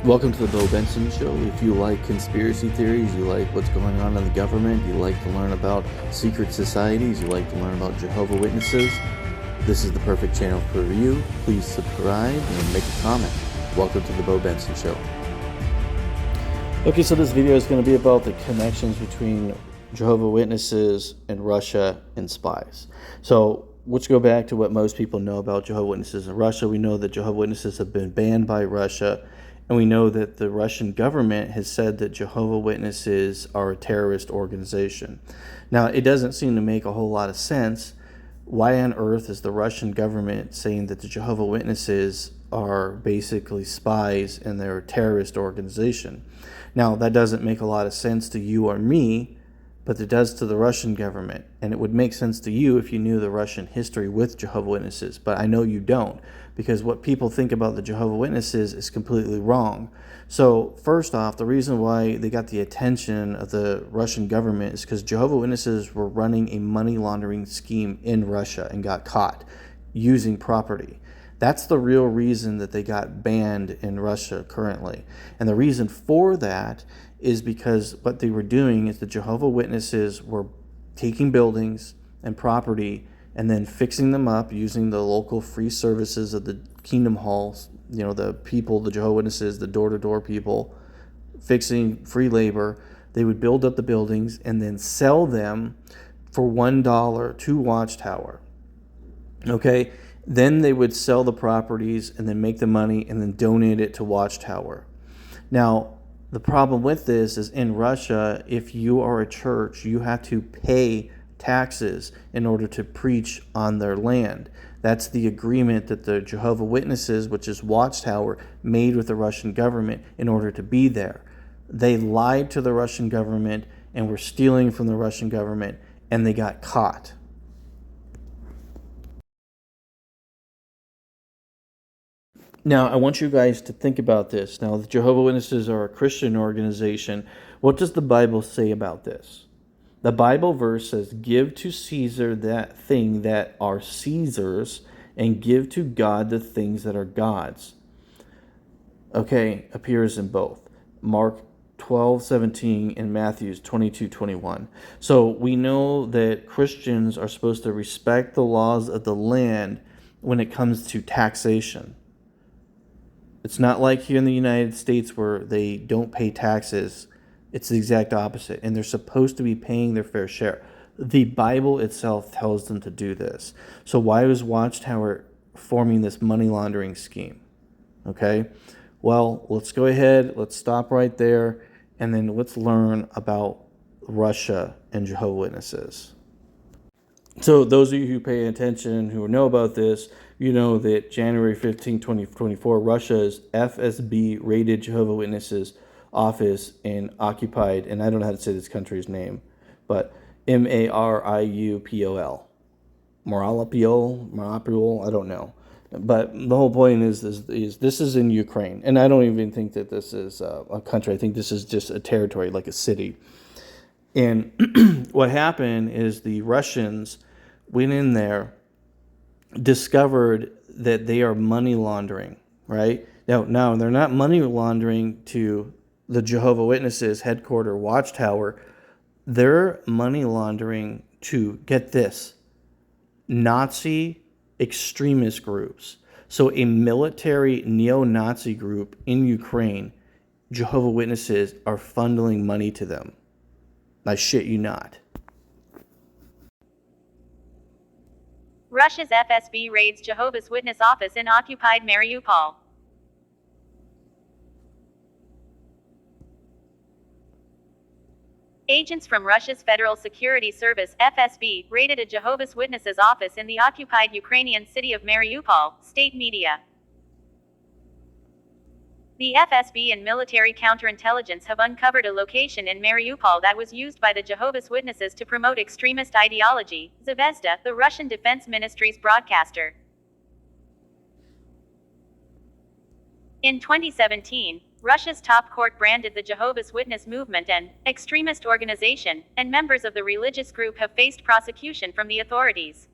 Welcome to the Bo Benson Show. If you like conspiracy theories, you like what's going on in the government, you like to learn about secret societies, you like to learn about Jehovah Witnesses, this is the perfect channel for you. Please subscribe and make a comment. Welcome to the Bo Benson Show. Okay, so this video is going to be about the connections between Jehovah Witnesses and Russia and spies. So let's go back to what most people know about Jehovah Witnesses in Russia. We know that Jehovah Witnesses have been banned by Russia. And we know that the Russian government has said that Jehovah Witnesses are a terrorist organization. Now, it doesn't seem to make a whole lot of sense. Why on earth is the Russian government saying that the Jehovah Witnesses are basically spies and they're a terrorist organization? Now, that doesn't make a lot of sense to you or me, but it does to the Russian government. And it would make sense to you if you knew the Russian history with Jehovah Witnesses. But I know you don't, because what people think about the Jehovah Witnesses is completely wrong. So first off, the reason why they got the attention of the Russian government is because Jehovah Witnesses were running a money laundering scheme in Russia and got caught using property. That's the real reason that they got banned in Russia currently. And the reason for that is because what they were doing is the Jehovah Witnesses were taking buildings and property and then fixing them up using the local free services of the Kingdom Halls, the people, the Jehovah Witnesses, the door-to-door people, fixing free labor. They would build up the buildings and then sell them for $1 to Watchtower. Okay? Then they would sell the properties and then make the money and then donate it to Watchtower. Now, the problem with this is in Russia, if you are a church, you have to pay taxes in order to preach on their land. That's the agreement that the Jehovah Witnesses, which is Watchtower, made with the Russian government in order to be there. They lied to the Russian government and were stealing from the Russian government, and they got caught. Now, I want you guys to think about this. Now, the Jehovah Witnesses are a Christian organization. What does the Bible say about this? The Bible verse says, "Give to Caesar that thing that are Caesar's, and give to God the things that are God's." Okay, appears in both Mark 12:17 and Matthew 22:21. So we know that Christians are supposed to respect the laws of the land when it comes to taxation. It's not like here in the United States where they don't pay taxes. It's the exact opposite, and they're supposed to be paying their fair share. The Bible itself tells them to do this. So why was Watchtower forming this money laundering scheme? Okay, well, let's go ahead, let's stop right there, and then let's learn about Russia and Jehovah's Witnesses. So those of you who pay attention, who know about this, you know that January 15, 2024, Russia's FSB raided Jehovah's Witnesses office and occupied, and I don't know how to say this country's name, but Mariupol. Mariupol, I don't know. But the whole point is this is in Ukraine, and I don't even think that this is a country. I think this is just a territory, like a city. And what happened is the Russians went in there, discovered that they are money laundering, right? Now they're not money laundering to the Jehovah Witnesses headquarters Watchtower. They're money laundering to, get this, Nazi extremist groups. So a military neo-Nazi group in Ukraine, Jehovah Witnesses are funneling money to them. I shit you not. Russia's FSB raids Jehovah's Witness office in occupied Mariupol. Agents from Russia's Federal Security Service (FSB) raided a Jehovah's Witnesses office in the occupied Ukrainian city of Mariupol, state media. The FSB and military counterintelligence have uncovered a location in Mariupol that was used by the Jehovah's Witnesses to promote extremist ideology, Zvezda, the Russian Defense Ministry's broadcaster. In 2017, Russia's top court branded the Jehovah's Witness movement an extremist organization, and members of the religious group have faced prosecution from the authorities.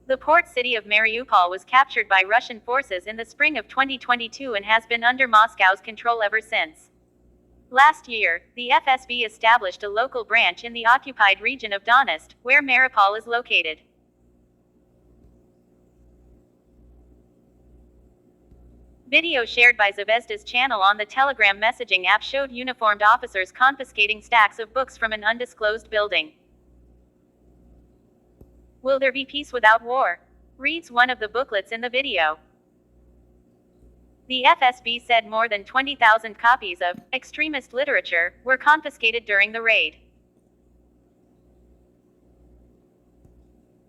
The port city of Mariupol was captured by Russian forces in the spring of 2022 and has been under Moscow's control ever since. Last year, the FSB established a local branch in the occupied region of Donetsk, where Mariupol is located. Video shared by Zvezda's channel on the Telegram messaging app showed uniformed officers confiscating stacks of books from an undisclosed building. Will there be peace without war? Reads one of the booklets in the video. The FSB said more than 20,000 copies of extremist literature were confiscated during the raid.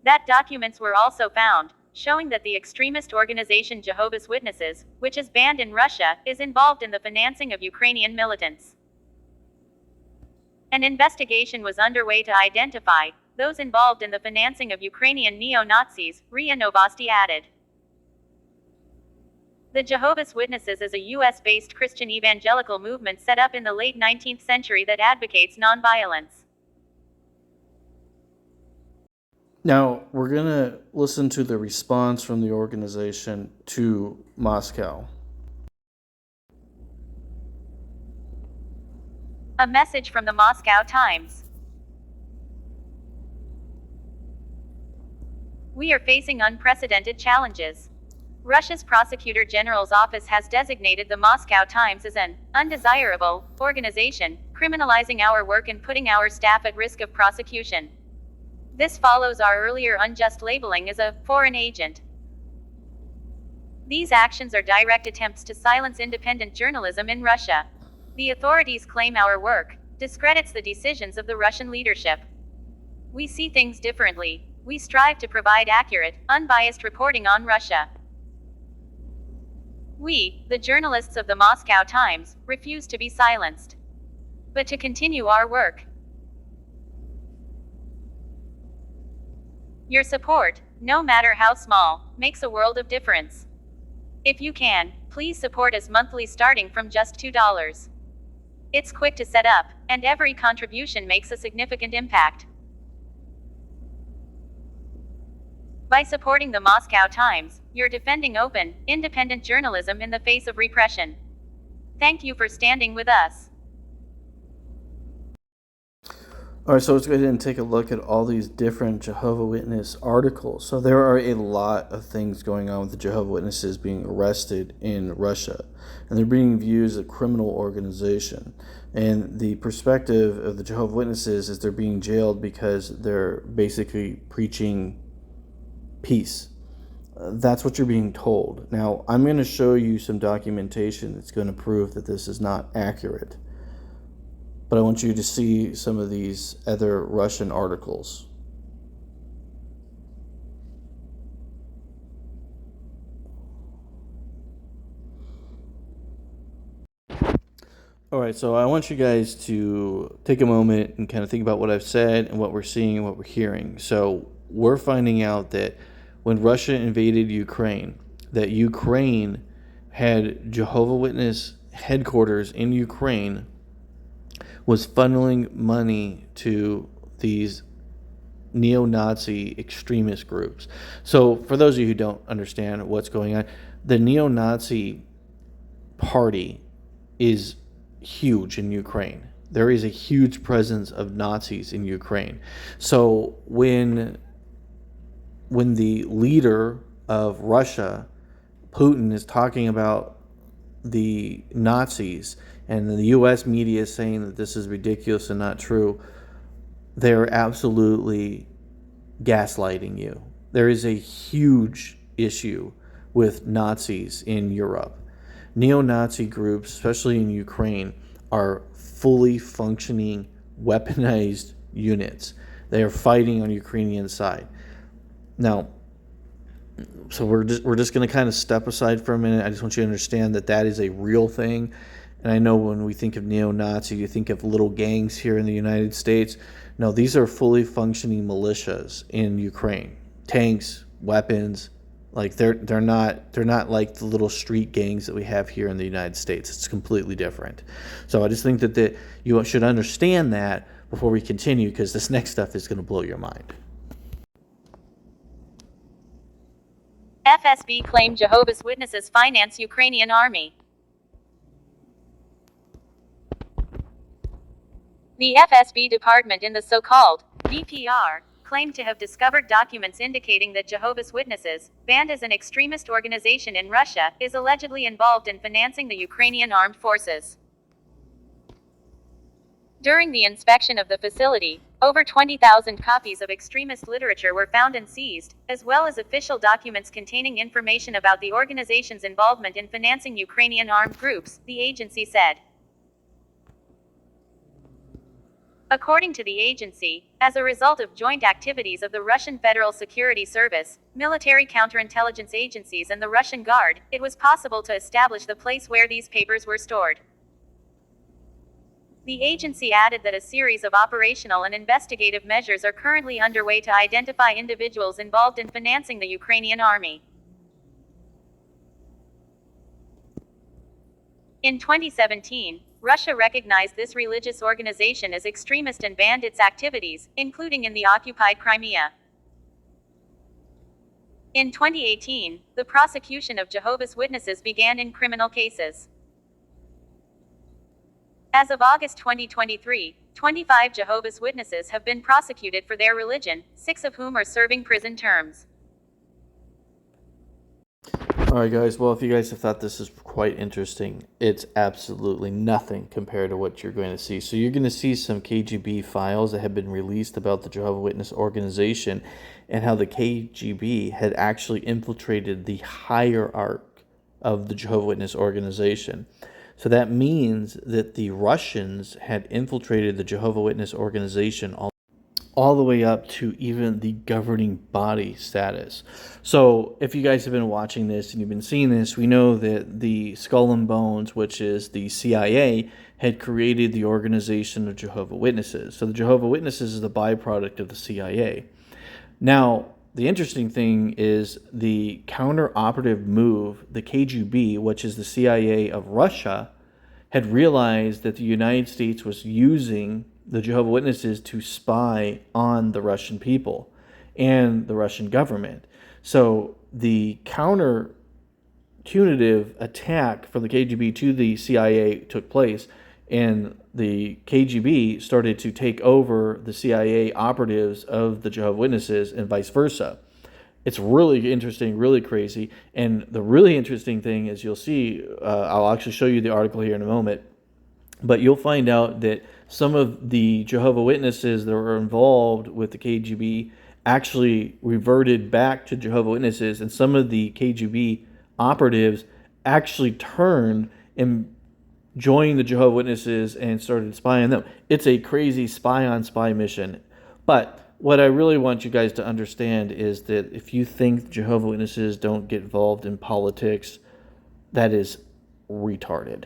That documents were also found, showing that the extremist organization Jehovah's Witnesses, which is banned in Russia, is involved in the financing of Ukrainian militants. An investigation was underway to identify those involved in the financing of Ukrainian neo-Nazis, RIA Novosti added. The Jehovah's Witnesses is a U.S.-based Christian evangelical movement set up in the late 19th century that advocates nonviolence. Now, we're going to listen to the response from the organization to Moscow. A message from the Moscow Times. We are facing unprecedented challenges. Russia's Prosecutor General's office has designated the Moscow Times as an undesirable organization, criminalizing our work and putting our staff at risk of prosecution. This follows our earlier unjust labeling as a foreign agent. These actions are direct attempts to silence independent journalism in Russia. The authorities claim our work discredits the decisions of the Russian leadership. We see things differently. We strive to provide accurate, unbiased reporting on Russia. We, the journalists of the Moscow Times, refuse to be silenced, but to continue our work. Your support, no matter how small, makes a world of difference. If you can, please support us monthly starting from just $2. It's quick to set up, and every contribution makes a significant impact. By supporting the Moscow Times, you're defending open, independent journalism in the face of repression. Thank you for standing with us. All right, so let's go ahead and take a look at all these different Jehovah's Witness articles. So there are a lot of things going on with the Jehovah's Witnesses being arrested in Russia, and they're being viewed as a criminal organization. And the perspective of the Jehovah's Witnesses is they're being jailed because they're basically preaching peace. That's what you're being told. Now, I'm going to show you some documentation that's going to prove that this is not accurate. But I want you to see some of these other Russian articles. All right, so I want you guys to take a moment and kind of think about what I've said and what we're seeing and what we're hearing. So we're finding out that when Russia invaded Ukraine, that Ukraine had Jehovah's Witness headquarters in Ukraine, was funneling money to these neo-Nazi extremist groups. So for those of you who don't understand what's going on, the neo-Nazi party is huge in Ukraine. There is a huge presence of Nazis in Ukraine. So when the leader of Russia, Putin, is talking about the Nazis, and the U.S. media is saying that this is ridiculous and not true, they're absolutely gaslighting you. There is a huge issue with Nazis in Europe. Neo-Nazi groups, especially in Ukraine, are fully functioning, weaponized units. They are fighting on Ukrainian side. Now, so we're just going to kind of step aside for a minute. I just want you to understand that that is a real thing. And I know when we think of neo-Nazi, you think of little gangs here in the United States. No, these are fully functioning militias in Ukraine. Tanks, weapons, like they're not like the little street gangs that we have here in the United States. It's completely different. So I just think that you should understand that before we continue, because this next stuff is going to blow your mind. FSB claimed Jehovah's Witnesses finance Ukrainian army. The FSB department in the so-called BPR claimed to have discovered documents indicating that Jehovah's Witnesses, banned as an extremist organization in Russia, is allegedly involved in financing the Ukrainian armed forces. During the inspection of the facility, over 20,000 copies of extremist literature were found and seized, as well as official documents containing information about the organization's involvement in financing Ukrainian armed groups, the agency said. According to the agency, as a result of joint activities of the Russian Federal Security Service, military counterintelligence agencies and the Russian Guard, it was possible to establish the place where these papers were stored. The agency added that a series of operational and investigative measures are currently underway to identify individuals involved in financing the Ukrainian army. In 2017, Russia recognized this religious organization as extremist and banned its activities, including in the occupied Crimea. In 2018, the prosecution of Jehovah's Witnesses began in criminal cases. As of August 2023, 25 Jehovah's Witnesses have been prosecuted for their religion, 6 of whom are serving prison terms. Alright guys, well if you guys have thought this is quite interesting, it's absolutely nothing compared to what you're going to see. So you're going to see some KGB files that have been released about the Jehovah's Witness organization and how the KGB had actually infiltrated the hierarchy of the Jehovah's Witness organization. So that means that the Russians had infiltrated the Jehovah's Witness organization all the way up to even the governing body status. So if you guys have been watching this and you've been seeing this, we know that the Skull and Bones, which is the CIA, had created the organization of Jehovah's Witnesses. So the Jehovah's Witnesses is the byproduct of the CIA. Now, the interesting thing is the counter-operative move, the KGB, which is the CIA of Russia, had realized that the United States was using the Jehovah's Witnesses to spy on the Russian people and the Russian government. So the counter-punitive attack from the KGB to the CIA took place, and the KGB started to take over the CIA operatives of the Jehovah's Witnesses and vice versa. It's really interesting, really crazy. And the really interesting thing is you'll see, I'll actually show you the article here in a moment, but you'll find out that some of the Jehovah's Witnesses that were involved with the KGB actually reverted back to Jehovah's Witnesses, and some of the KGB operatives actually turned and joined the Jehovah's Witnesses and started spying on them. It's a crazy spy-on-spy mission. But what I really want you guys to understand is that if you think Jehovah's Witnesses don't get involved in politics, that is retarded.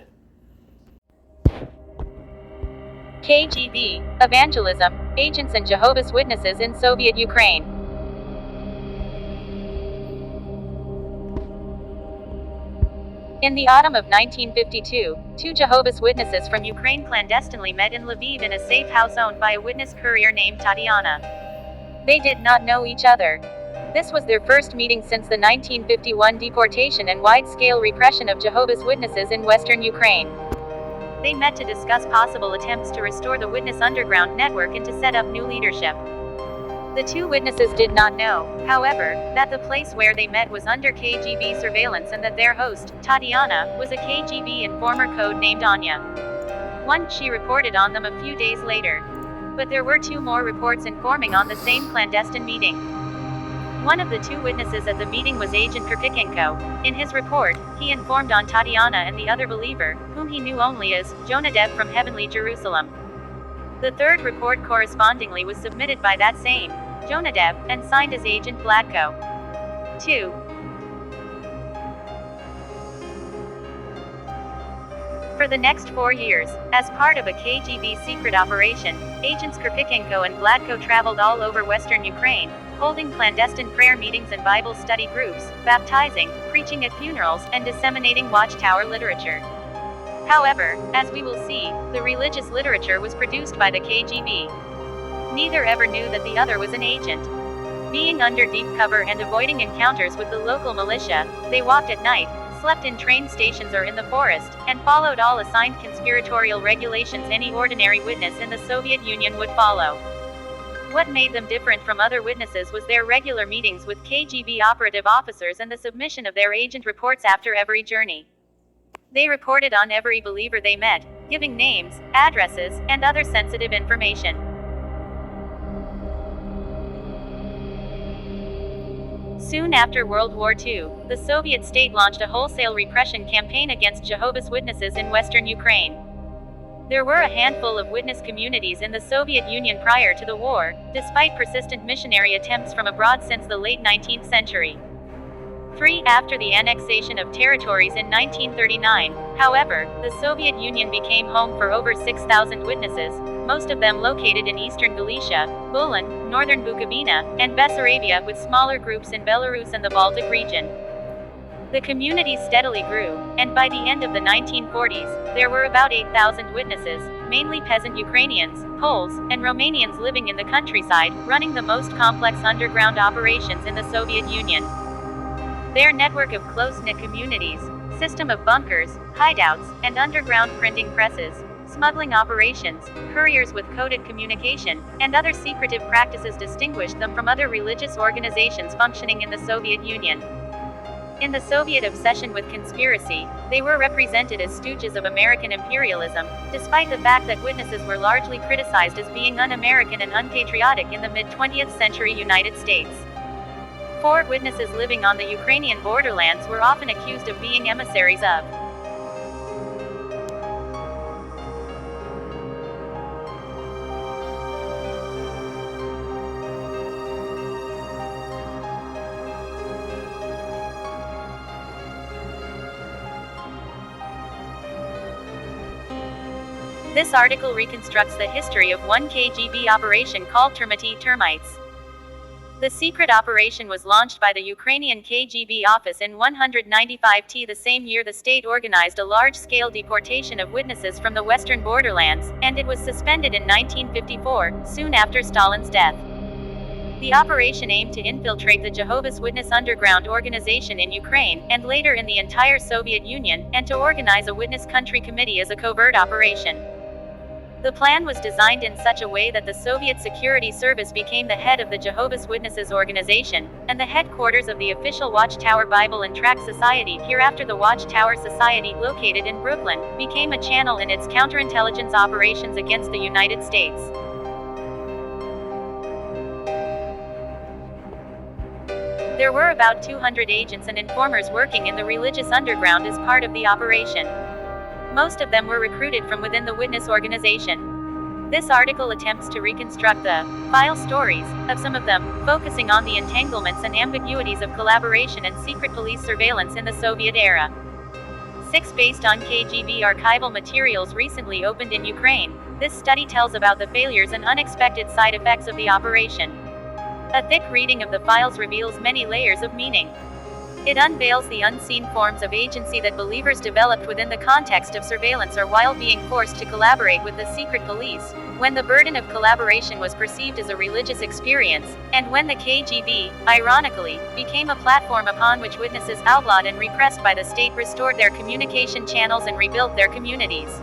KGB, evangelism, agents and Jehovah's Witnesses in Soviet Ukraine. In the autumn of 1952, 2 Jehovah's Witnesses from Ukraine clandestinely met in Lviv in a safe house owned by a witness courier named Tatiana. They did not know each other. This was their first meeting since the 1951 deportation and wide-scale repression of Jehovah's Witnesses in western Ukraine. They met to discuss possible attempts to restore the Witness Underground network and to set up new leadership. The 2 witnesses did not know, however, that the place where they met was under KGB surveillance and that their host, Tatiana, was a KGB informer codenamed Anya. She reported on them a few days later. But there were 2 more reports informing on the same clandestine meeting. One of the 2 witnesses at the meeting was Agent Karpichenko. In his report, he informed on Tatiana and the other believer, whom he knew only as Jonadev from Heavenly Jerusalem. The 3rd report correspondingly was submitted by that same Jonadev and signed as Agent Vladko. 2. For the next 4 years, as part of a KGB secret operation, agents Karpichenko and Vladko traveled all over western Ukraine, holding clandestine prayer meetings and Bible study groups, baptizing, preaching at funerals, and disseminating watchtower literature. However, as we will see, the religious literature was produced by the KGB. Neither ever knew that the other was an agent. Being under deep cover and avoiding encounters with the local militia, they walked at night, slept in train stations or in the forest, and followed all assigned conspiratorial regulations any ordinary witness in the Soviet Union would follow. What made them different from other witnesses was their regular meetings with KGB operative officers and the submission of their agent reports after every journey. They reported on every believer they met, giving names, addresses, and other sensitive information. Soon after World War II, the Soviet state launched a wholesale repression campaign against Jehovah's Witnesses in western Ukraine. There were a handful of witness communities in the Soviet Union prior to the war, despite persistent missionary attempts from abroad since the late 19th century. After the annexation of territories in 1939, however, the Soviet Union became home for over 6,000 witnesses, most of them located in eastern Galicia, Bulan, northern Bukovina, and Bessarabia, with smaller groups in Belarus and the Baltic region. The communities steadily grew, and by the end of the 1940s, there were about 8,000 witnesses, mainly peasant Ukrainians, Poles, and Romanians living in the countryside, running the most complex underground operations in the Soviet Union. Their network of close-knit communities, system of bunkers, hideouts, and underground printing presses, smuggling operations, couriers with coded communication, and other secretive practices distinguished them from other religious organizations functioning in the Soviet Union. In the Soviet obsession with conspiracy, they were represented as stooges of American imperialism, despite the fact that witnesses were largely criticized as being un-American and unpatriotic in the mid-20th century United States. Witnesses living on the Ukrainian borderlands were often accused of being emissaries of This article reconstructs the history of one KGB operation called Termites. The secret operation was launched by the Ukrainian KGB office in 195T the same year the state organized a large-scale deportation of witnesses from the western borderlands, and it was suspended in 1954, soon after Stalin's death. The operation aimed to infiltrate the Jehovah's Witness underground organization in Ukraine, and later in the entire Soviet Union, and to organize a witness country committee as a covert operation. The plan was designed in such a way that the Soviet Security Service became the head of the Jehovah's Witnesses organization, and the headquarters of the official Watchtower Bible and Tract Society, hereafter the Watchtower Society, located in Brooklyn, became a channel in its counterintelligence operations against the United States. There were about 200 agents and informers working in the religious underground as part of the operation. Most of them were recruited from within the witness organization. This article attempts to reconstruct the file stories of some of them, focusing on the entanglements and ambiguities of collaboration and secret police surveillance in the Soviet era. Based on KGB archival materials recently opened in Ukraine, this study tells about the failures and unexpected side effects of the operation. A thick reading of the files reveals many layers of meaning. It unveils the unseen forms of agency that believers developed within the context of surveillance or while being forced to collaborate with the secret police, when the burden of collaboration was perceived as a religious experience, and when the KGB, ironically, became a platform upon which witnesses outlawed and repressed by the state restored their communication channels and rebuilt their communities.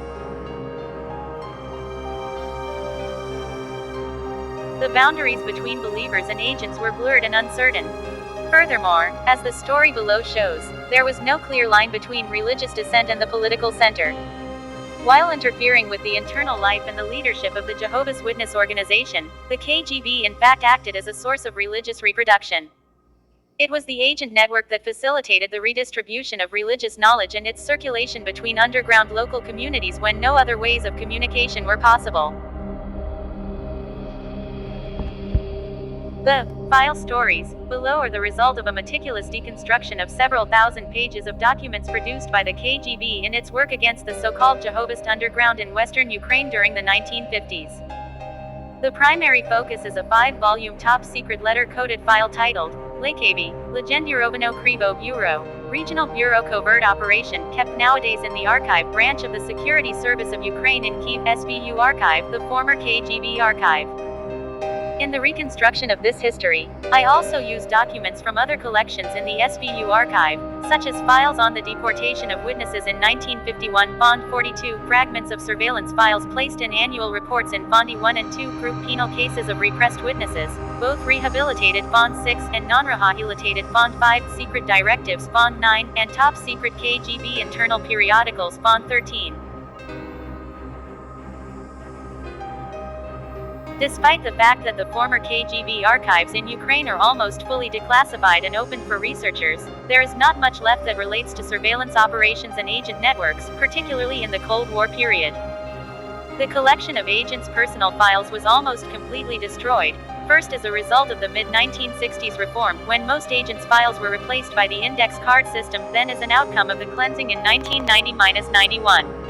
The boundaries between believers and agents were blurred and uncertain. Furthermore, as the story below shows, there was no clear line between religious dissent and the political center. While interfering with the internal life and the leadership of the Jehovah's Witness organization, the KGB in fact acted as a source of religious reproduction. It was the agent network that facilitated the redistribution of religious knowledge and its circulation between underground local communities when no other ways of communication were possible. The file stories below are the result of a meticulous deconstruction of several thousand pages of documents produced by the KGB in its work against the so-called Jehovah's underground in western Ukraine during the 1950s. The primary focus is a 5-volume top-secret letter-coded file titled Lekavy, Legendyrovano Krivo Bureau, Regional Bureau Covert Operation, kept nowadays in the Archive branch of the Security Service of Ukraine in Kyiv SVU Archive, the former KGB archive. In the reconstruction of this history, I also used documents from other collections in the SVU archive, such as files on the deportation of witnesses in 1951 Fond 42, fragments of surveillance files placed in annual reports in Fondi 1 and 2, group penal cases of repressed witnesses, both rehabilitated Fond 6 and non-rehabilitated Fond 5, secret directives Fond 9, and top secret KGB internal periodicals Fond 13. Despite the fact that the former KGB archives in Ukraine are almost fully declassified and open for researchers, there is not much left that relates to surveillance operations and agent networks, particularly in the Cold War period. The collection of agents' personal files was almost completely destroyed, first as a result of the mid-1960s reform, when most agents' files were replaced by the index card system, then as an outcome of the cleansing in 1990-91.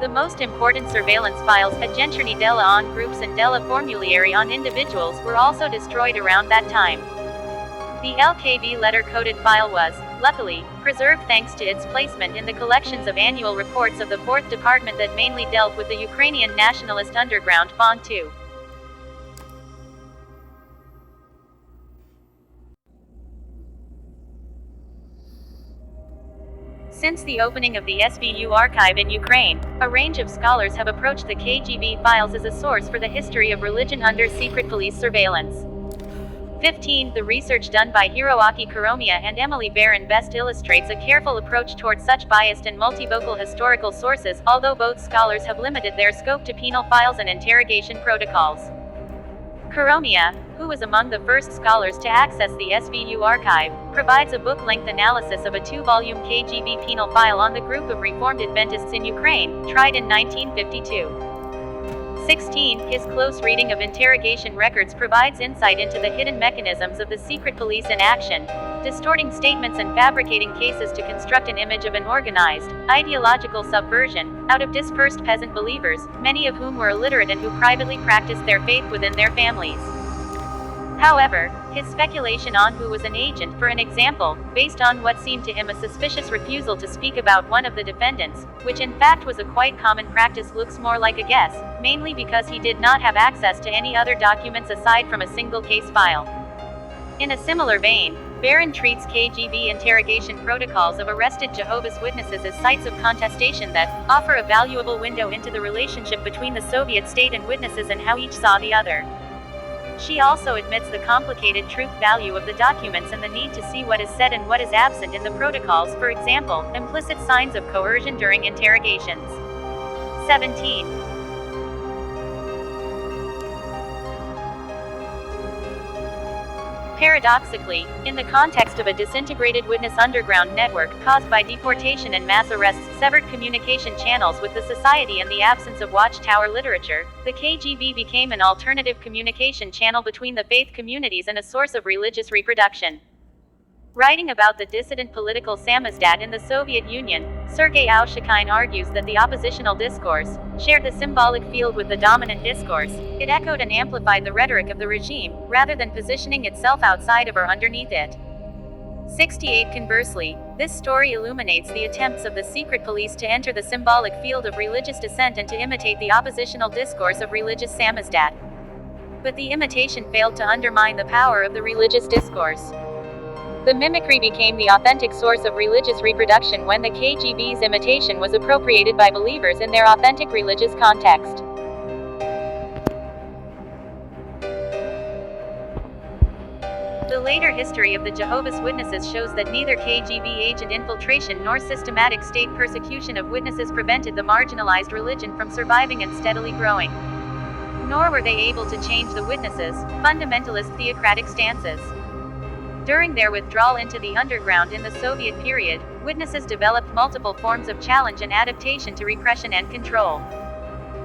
The most important surveillance files, Agenturney della on groups and della formulary on individuals, were also destroyed around that time. The LKV letter-coded file was, luckily, preserved thanks to its placement in the collections of annual reports of the 4th Department that mainly dealt with the Ukrainian nationalist underground Fond 2. Since the opening of the SVU archive in Ukraine, a range of scholars have approached the KGB files as a source for the history of religion under secret police surveillance. 15. The research done by Hiroaki Kuromiya and Emily Barron best illustrates a careful approach toward such biased and multivocal historical sources, although both scholars have limited their scope to penal files and interrogation protocols. Kuromiya, who was among the first scholars to access the SVU archive, provides a book-length analysis of a 2-volume KGB penal file on the group of Reformed Adventists in Ukraine, tried in 1952. 16. His close reading of interrogation records provides insight into the hidden mechanisms of the secret police in action, distorting statements and fabricating cases to construct an image of an organized, ideological subversion, out of dispersed peasant believers, many of whom were illiterate and who privately practiced their faith within their families. However, his speculation on who was an agent, for an example, based on what seemed to him a suspicious refusal to speak about one of the defendants, which in fact was a quite common practice, looks more like a guess, mainly because he did not have access to any other documents aside from a single case file. In a similar vein, Barron treats KGB interrogation protocols of arrested Jehovah's Witnesses as sites of contestation that offer a valuable window into the relationship between the Soviet state and witnesses and how each saw the other. She also admits the complicated truth value of the documents and the need to see what is said and what is absent in the protocols, for example, implicit signs of coercion during interrogations. 17. Paradoxically, in the context of a disintegrated witness underground network caused by deportation and mass arrests, severed communication channels with the society, and the absence of watchtower literature, the KGB became an alternative communication channel between the faith communities and a source of religious reproduction. Writing about the dissident political samizdat in the Soviet Union, Sergei Aushakhin argues that the oppositional discourse shared the symbolic field with the dominant discourse. It echoed and amplified the rhetoric of the regime, rather than positioning itself outside of or underneath it. 68. Conversely, this story illuminates the attempts of the secret police to enter the symbolic field of religious dissent and to imitate the oppositional discourse of religious samizdat. But the imitation failed to undermine the power of the religious discourse. The mimicry became the authentic source of religious reproduction when the KGB's imitation was appropriated by believers in their authentic religious context. The later history of the Jehovah's Witnesses shows that neither KGB agent infiltration nor systematic state persecution of witnesses prevented the marginalized religion from surviving and steadily growing. Nor were they able to change the witnesses' fundamentalist theocratic stances. During their withdrawal into the underground in the Soviet period, witnesses developed multiple forms of challenge and adaptation to repression and control.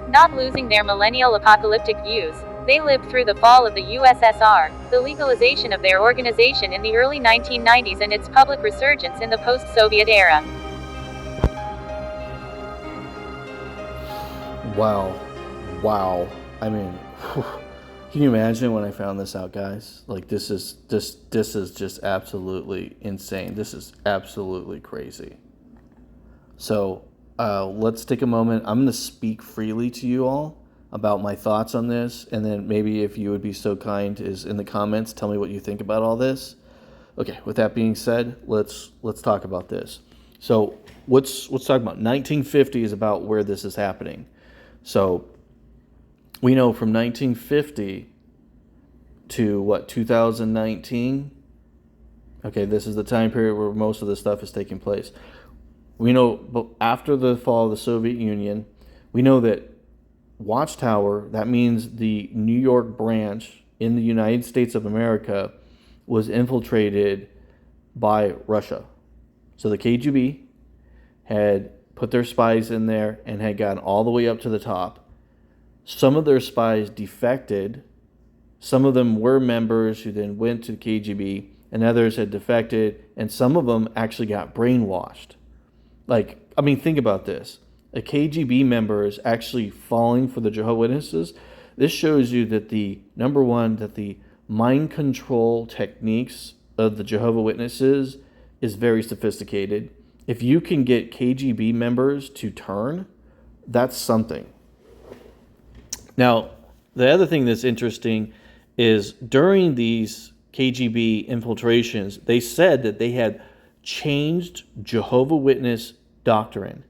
Not losing their millennial apocalyptic views, they lived through the fall of the USSR, the legalization of their organization in the early 1990s, and its public resurgence in the post-Soviet era. Wow. I mean, can you imagine when I found this out, guys? Like, this is just absolutely insane. This is absolutely crazy. So let's take a moment. I'm going to speak freely to you all. about my thoughts on this, and then maybe if you would be so kind is in the comments, tell me what you think about all this. Okay, with that being said, let's talk about this. So let's talk about 1950 is about where this is happening. So we know from 1950 to what, 2019? Okay, this is the time period where most of this stuff is taking place. We know after the fall of the Soviet Union, we know that Watchtower, that means the New York branch in the United States of America, was infiltrated by Russia. So the KGB had put their spies in there and had gotten all the way up to the top. Some of their spies defected. Some of them were members who then went to the KGB, and others had defected, and some of them actually got brainwashed. Like, I mean, think about this. A KGB member is actually falling for the Jehovah's Witnesses. This shows you that number one, that the mind control techniques of the Jehovah's Witnesses is very sophisticated. If you can get KGB members to turn, that's something. Now, the other thing that's interesting is during these KGB infiltrations, they said that they had changed Jehovah's Witness doctrine.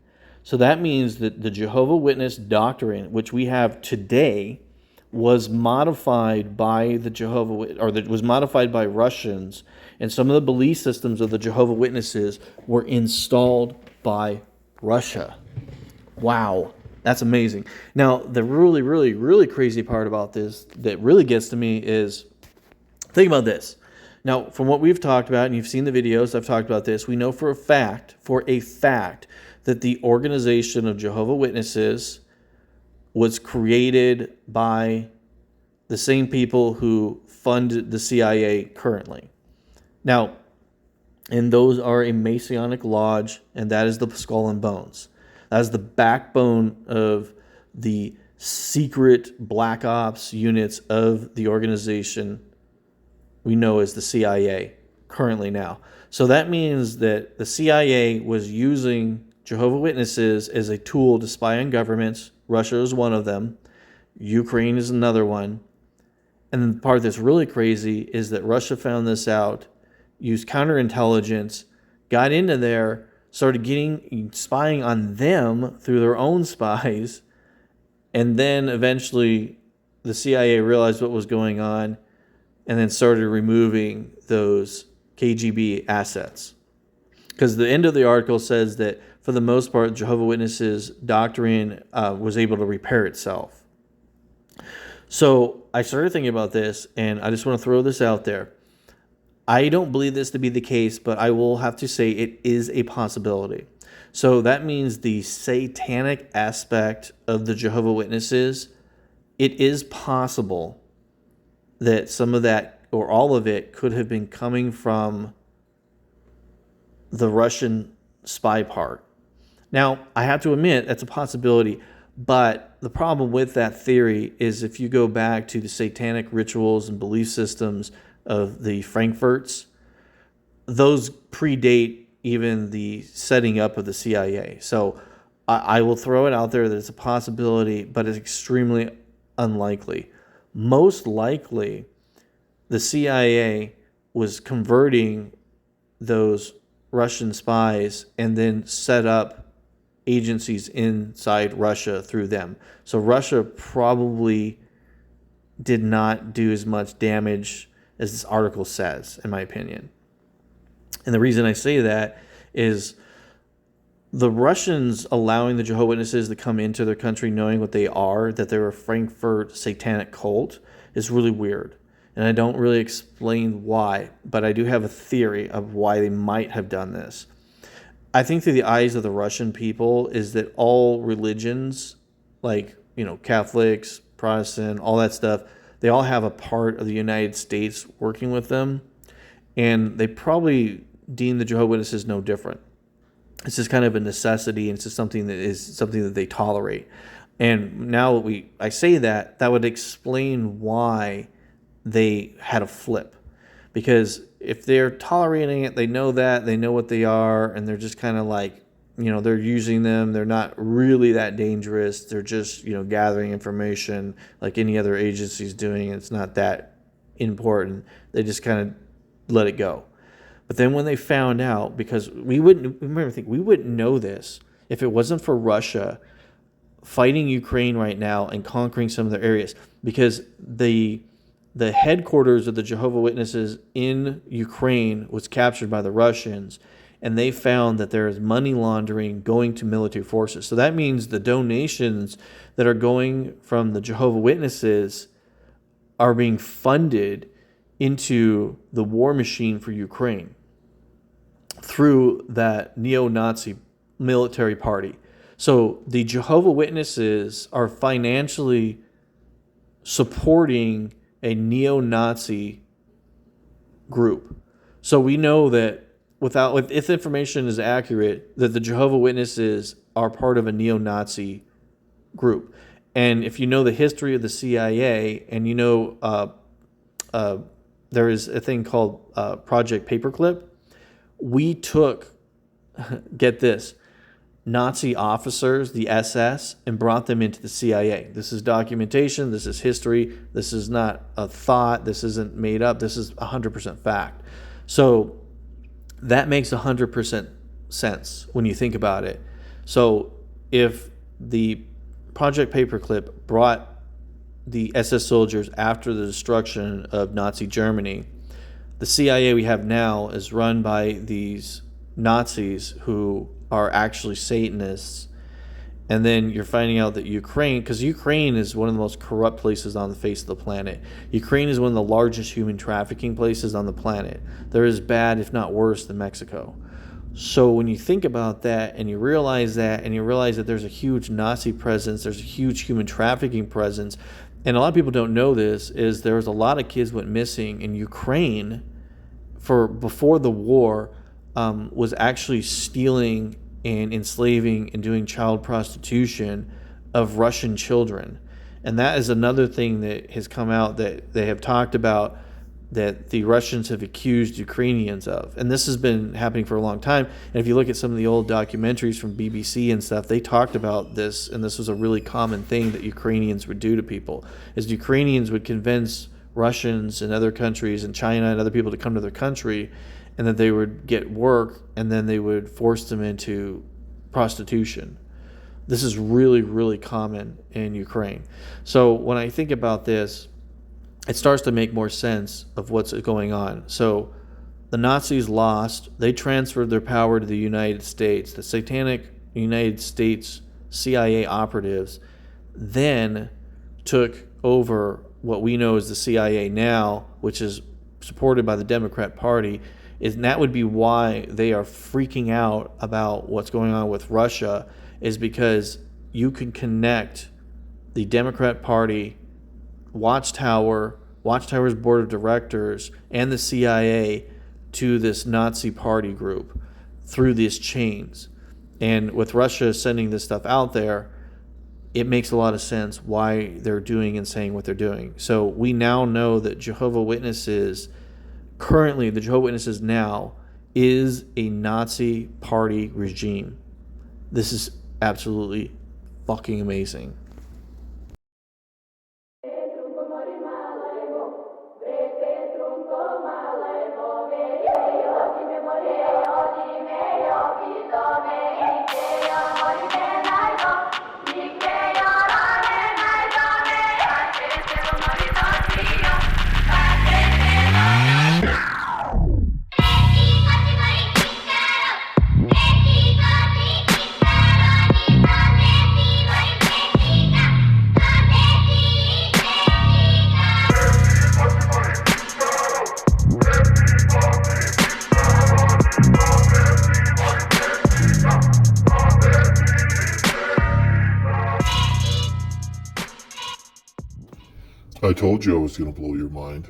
So that means that the Jehovah's Witness doctrine, which we have today, was modified by the was modified by Russians, and some of the belief systems of the Jehovah's Witnesses were installed by Russia. Wow, that's amazing. Now, the really, really, really crazy part about this that really gets to me is, think about this. Now, from what we've talked about, and you've seen the videos, I've talked about this, we know for a fact, that the organization of Jehovah's Witnesses was created by the same people who fund the CIA currently. Now, and those are a Masonic lodge, and that is the Skull and Bones. That is the backbone of the secret black ops units of the organization we know as the CIA currently now. So that means that the CIA was using Jehovah's Witnesses as a tool to spy on governments. Russia is one of them. Ukraine is another one. And the part that's really crazy is that Russia found this out, used counterintelligence, got into there, started spying on them through their own spies, and then eventually the CIA realized what was going on and then started removing those KGB assets. Because the end of the article says that for the most part, Jehovah's Witnesses doctrine was able to repair itself. So I started thinking about this, and I just want to throw this out there. I don't believe this to be the case, but I will have to say it is a possibility. So that means the satanic aspect of the Jehovah's Witnesses, it is possible that some of that or all of it could have been coming from the Russian spy part. Now, I have to admit that's a possibility, but the problem with that theory is if you go back to the satanic rituals and belief systems of the Frankfurts, those predate even the setting up of the CIA. So I will throw it out there that it's a possibility, but it's extremely unlikely. Most likely, the CIA was converting those Russian spies and then set up agencies inside Russia through them. So Russia probably did not do as much damage as this article says, in my opinion. And the reason I say that is the Russians allowing the Jehovah's Witnesses to come into their country knowing what they are, that they're a Frankfurt satanic cult, is really weird. And I don't really explain why, but I do have a theory of why they might have done this. I think through the eyes of the Russian people is that all religions, like, Catholics, Protestant, all that stuff, they all have a part of the United States working with them. And they probably deem the Jehovah's Witnesses no different. It's just kind of a necessity, and it's just something that they tolerate. And now I say that would explain why they had a flip. Because if they're tolerating it, they know what they are, and they're just kind of like, they're using them. They're not really that dangerous. They're just, gathering information like any other agency's doing. It's not that important. They just kind of let it go. But then when they found out, because we wouldn't know this if it wasn't for Russia fighting Ukraine right now and conquering some of their areas, because the headquarters of the Jehovah Witnesses in Ukraine was captured by the Russians, and they found that there is money laundering going to military forces. So that means the donations that are going from the Jehovah Witnesses are being funded into the war machine for Ukraine through that neo-Nazi military party. So the Jehovah Witnesses are financially supporting a neo-Nazi group. So we know that if information is accurate, that the Jehovah Witnesses are part of a neo-Nazi group. And if you know the history of the CIA, and there is a thing called Project Paperclip, we took, get this, Nazi officers, the SS, and brought them into the CIA. This is documentation. This is history. This is not a thought. This isn't made up. This is 100% fact. So that makes 100% sense when you think about it. So if the Project Paperclip brought the SS soldiers after the destruction of Nazi Germany, the CIA we have now is run by these Nazis who are actually Satanists. And then you're finding out that Ukraine, because Ukraine is one of the most corrupt places on the face of the planet. Ukraine is one of the largest human trafficking places on the planet. They're as bad, if not worse, than Mexico. So when you think about that, and you realize that, and you realize that there's a huge Nazi presence, there's a huge human trafficking presence, and a lot of people don't know this, is there was a lot of kids went missing in Ukraine before the war, was actually stealing and enslaving and doing child prostitution of Russian children. And that is another thing that has come out that they have talked about, that the Russians have accused Ukrainians of. And this has been happening for a long time. And if you look at some of the old documentaries from BBC and stuff, they talked about this, and this was a really common thing that Ukrainians would do to people, is Ukrainians would convince Russians and other countries and China and other people to come to their country, and that they would get work, and then they would force them into prostitution. This is really, really common in Ukraine. So when I think about this, it starts to make more sense of what's going on. So the Nazis lost. They transferred their power to the United States. The satanic United States CIA operatives then took over what we know as the CIA now, which is supported by the Democrat Party. And that would be why they are freaking out about what's going on with Russia, is because you can connect the Democrat Party, Watchtower's board of directors, and the CIA to this Nazi party group through these chains. And with Russia sending this stuff out there, it makes a lot of sense why they're doing and saying what they're doing. So we now know that Jehovah Witnesses, currently the Jehovah Witnesses now, is a Nazi party regime. This is absolutely fucking amazing. I told you I was going to blow your mind.